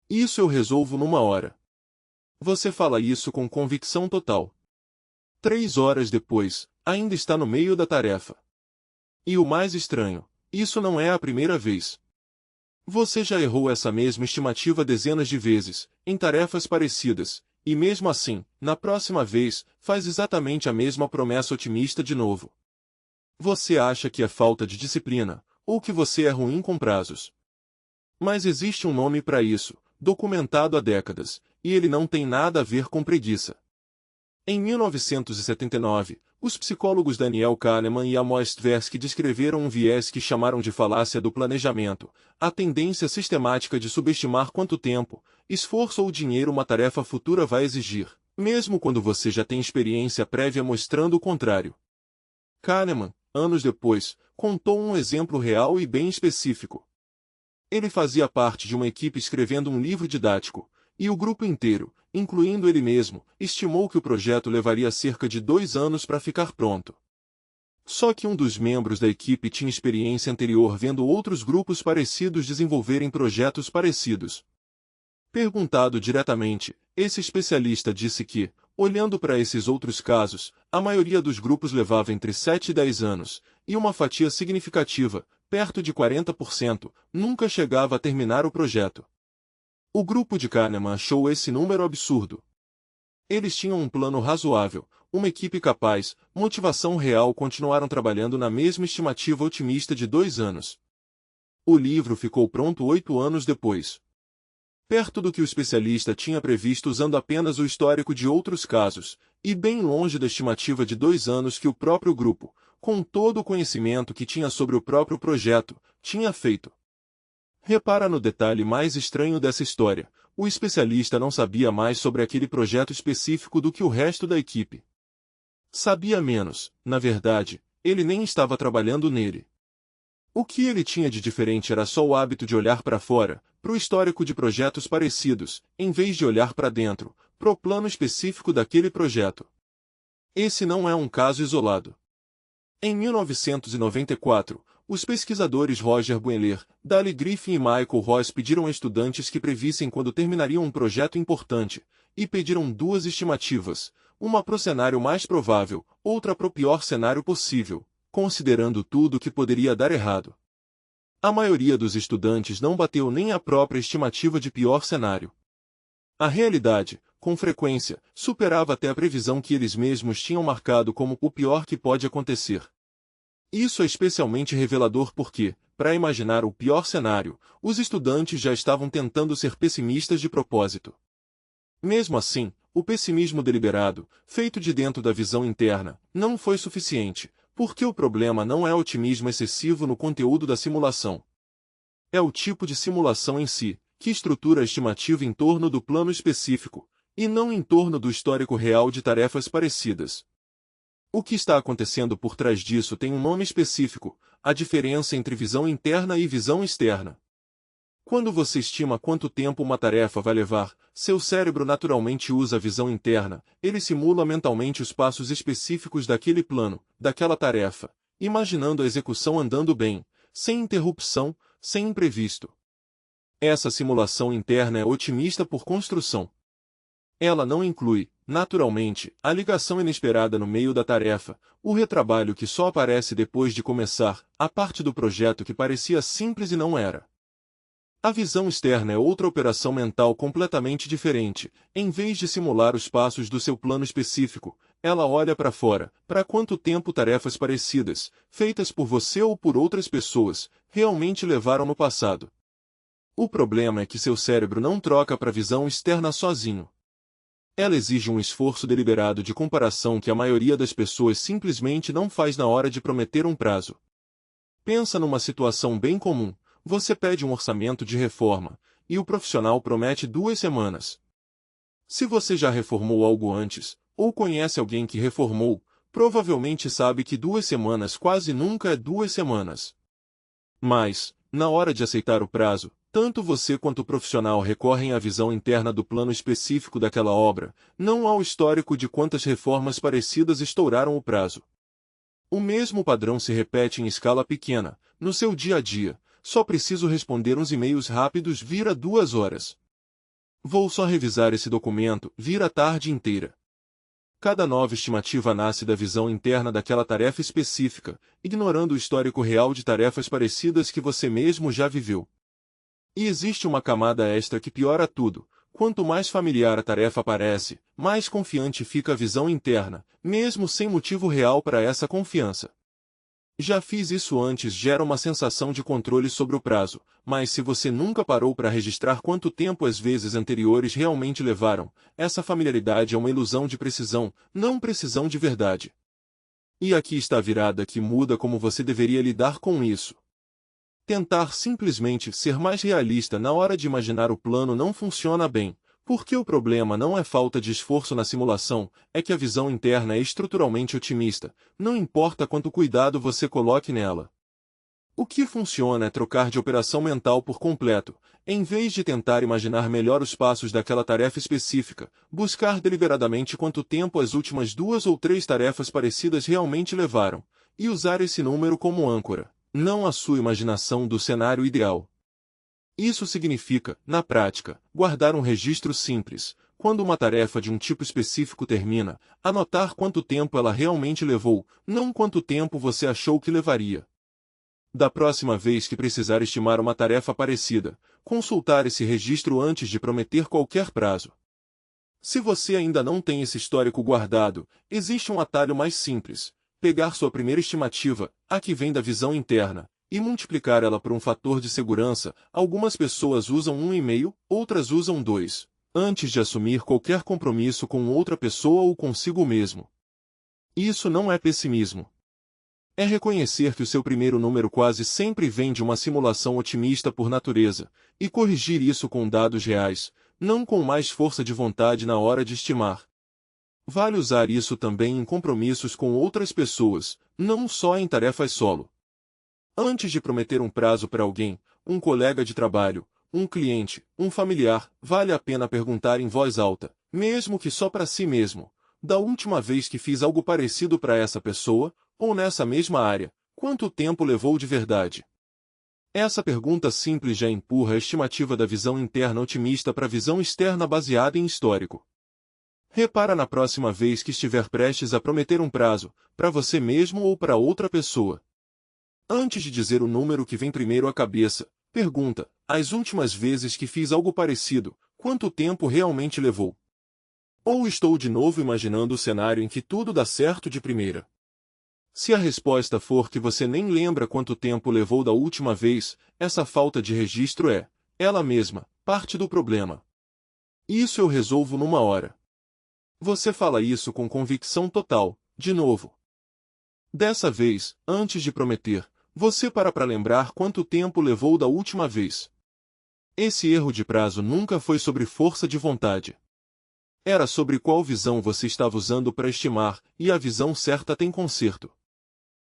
Isso eu resolvo numa hora. Você fala isso com convicção total. 3 horas depois, ainda está no meio da tarefa. E o mais estranho, isso não é a primeira vez. Você já errou essa mesma estimativa dezenas de vezes, em tarefas parecidas, e mesmo assim, na próxima vez, faz exatamente a mesma promessa otimista de novo. Você acha que é falta de disciplina, ou que você é ruim com prazos. Mas existe um nome para isso, documentado há décadas, e ele não tem nada a ver com preguiça. Em 1979, os psicólogos Daniel Kahneman e Amos Tversky descreveram um viés que chamaram de falácia do planejamento, a tendência sistemática de subestimar quanto tempo, esforço ou dinheiro uma tarefa futura vai exigir, mesmo quando você já tem experiência prévia mostrando o contrário. Kahneman, anos depois, contou um exemplo real e bem específico. Ele fazia parte de uma equipe escrevendo um livro didático, e o grupo inteiro, incluindo ele mesmo, estimou que o projeto levaria cerca de 2 anos para ficar pronto. Só que um dos membros da equipe tinha experiência anterior vendo outros grupos parecidos desenvolverem projetos parecidos. Perguntado diretamente, esse especialista disse que, olhando para esses outros casos, a maioria dos grupos levava entre 7 e 10 anos, e uma fatia significativa, perto de 40%, nunca chegava a terminar o projeto. O grupo de Kahneman achou esse número absurdo. Eles tinham um plano razoável, uma equipe capaz, motivação real, continuaram trabalhando na mesma estimativa otimista de 2 anos. O livro ficou pronto 8 anos depois. Perto do que o especialista tinha previsto usando apenas o histórico de outros casos, e bem longe da estimativa de 2 anos que o próprio grupo, com todo o conhecimento que tinha sobre o próprio projeto, tinha feito. Repara no detalhe mais estranho dessa história, o especialista não sabia mais sobre aquele projeto específico do que o resto da equipe. Sabia menos, na verdade, ele nem estava trabalhando nele. O que ele tinha de diferente era só o hábito de olhar para fora, para o histórico de projetos parecidos, em vez de olhar para dentro, para o plano específico daquele projeto. Esse não é um caso isolado. Em 1994, os pesquisadores Roger Buehler, Dali Griffin e Michael Ross pediram a estudantes que previssem quando terminariam um projeto importante, e pediram 2 estimativas, uma para o cenário mais provável, outra para o pior cenário possível, considerando tudo o que poderia dar errado. A maioria dos estudantes não bateu nem a própria estimativa de pior cenário. A realidade, com frequência, superava até a previsão que eles mesmos tinham marcado como o pior que pode acontecer. Isso é especialmente revelador porque, para imaginar o pior cenário, os estudantes já estavam tentando ser pessimistas de propósito. Mesmo assim, o pessimismo deliberado, feito de dentro da visão interna, não foi suficiente, porque o problema não é otimismo excessivo no conteúdo da simulação. É o tipo de simulação em si, que estrutura a estimativa em torno do plano específico, e não em torno do histórico real de tarefas parecidas. O que está acontecendo por trás disso tem um nome específico, a diferença entre visão interna e visão externa. Quando você estima quanto tempo uma tarefa vai levar, seu cérebro naturalmente usa a visão interna, ele simula mentalmente os passos específicos daquele plano, daquela tarefa, imaginando a execução andando bem, sem interrupção, sem imprevisto. Essa simulação interna é otimista por construção. Ela não inclui, naturalmente, a ligação inesperada no meio da tarefa, o retrabalho que só aparece depois de começar, a parte do projeto que parecia simples e não era. A visão externa é outra operação mental completamente diferente. Em vez de simular os passos do seu plano específico, ela olha para fora, para quanto tempo tarefas parecidas, feitas por você ou por outras pessoas, realmente levaram no passado. O problema é que seu cérebro não troca para a visão externa sozinho. Ela exige um esforço deliberado de comparação que a maioria das pessoas simplesmente não faz na hora de prometer um prazo. Pensa numa situação bem comum. Você pede um orçamento de reforma, e o profissional promete 2 semanas. Se você já reformou algo antes, ou conhece alguém que reformou, provavelmente sabe que 2 semanas quase nunca é 2 semanas. Mas, na hora de aceitar o prazo, tanto você quanto o profissional recorrem à visão interna do plano específico daquela obra, não ao histórico de quantas reformas parecidas estouraram o prazo. O mesmo padrão se repete em escala pequena, no seu dia a dia. Só preciso responder uns e-mails rápidos vira 2 horas. Vou só revisar esse documento, vir a tarde inteira. Cada nova estimativa nasce da visão interna daquela tarefa específica, ignorando o histórico real de tarefas parecidas que você mesmo já viveu. E existe uma camada extra que piora tudo. Quanto mais familiar a tarefa parece, mais confiante fica a visão interna, mesmo sem motivo real para essa confiança. Já fiz isso antes, gera uma sensação de controle sobre o prazo, mas se você nunca parou para registrar quanto tempo as vezes anteriores realmente levaram, essa familiaridade é uma ilusão de precisão, não precisão de verdade. E aqui está a virada que muda como você deveria lidar com isso. Tentar simplesmente ser mais realista na hora de imaginar o plano não funciona bem, porque o problema não é falta de esforço na simulação, é que a visão interna é estruturalmente otimista, não importa quanto cuidado você coloque nela. O que funciona é trocar de operação mental por completo, em vez de tentar imaginar melhor os passos daquela tarefa específica, buscar deliberadamente quanto tempo as últimas 2 ou 3 tarefas parecidas realmente levaram, e usar esse número como âncora, não a sua imaginação do cenário ideal. Isso significa, na prática, guardar um registro simples. Quando uma tarefa de um tipo específico termina, anotar quanto tempo ela realmente levou, não quanto tempo você achou que levaria. Da próxima vez que precisar estimar uma tarefa parecida, consultar esse registro antes de prometer qualquer prazo. Se você ainda não tem esse histórico guardado, existe um atalho mais simples: pegar sua primeira estimativa, a que vem da visão interna, e multiplicar ela por um fator de segurança. Algumas pessoas usam 1,5, outras usam 2, antes de assumir qualquer compromisso com outra pessoa ou consigo mesmo. Isso não é pessimismo. É reconhecer que o seu primeiro número quase sempre vem de uma simulação otimista por natureza, e corrigir isso com dados reais, não com mais força de vontade na hora de estimar. Vale usar isso também em compromissos com outras pessoas, não só em tarefas solo. Antes de prometer um prazo para alguém, um colega de trabalho, um cliente, um familiar, vale a pena perguntar em voz alta, mesmo que só para si mesmo: da última vez que fiz algo parecido para essa pessoa, ou nessa mesma área, quanto tempo levou de verdade? Essa pergunta simples já empurra a estimativa da visão interna otimista para a visão externa baseada em histórico. Repara na próxima vez que estiver prestes a prometer um prazo, para você mesmo ou para outra pessoa. Antes de dizer o número que vem primeiro à cabeça, pergunta: as últimas vezes que fiz algo parecido, quanto tempo realmente levou? Ou estou de novo imaginando o cenário em que tudo dá certo de primeira? Se a resposta for que você nem lembra quanto tempo levou da última vez, essa falta de registro é, ela mesma, parte do problema. Isso eu resolvo numa hora. Você fala isso com convicção total, de novo. Dessa vez, antes de prometer, você para lembrar quanto tempo levou da última vez. Esse erro de prazo nunca foi sobre força de vontade. Era sobre qual visão você estava usando para estimar, e a visão certa tem conserto.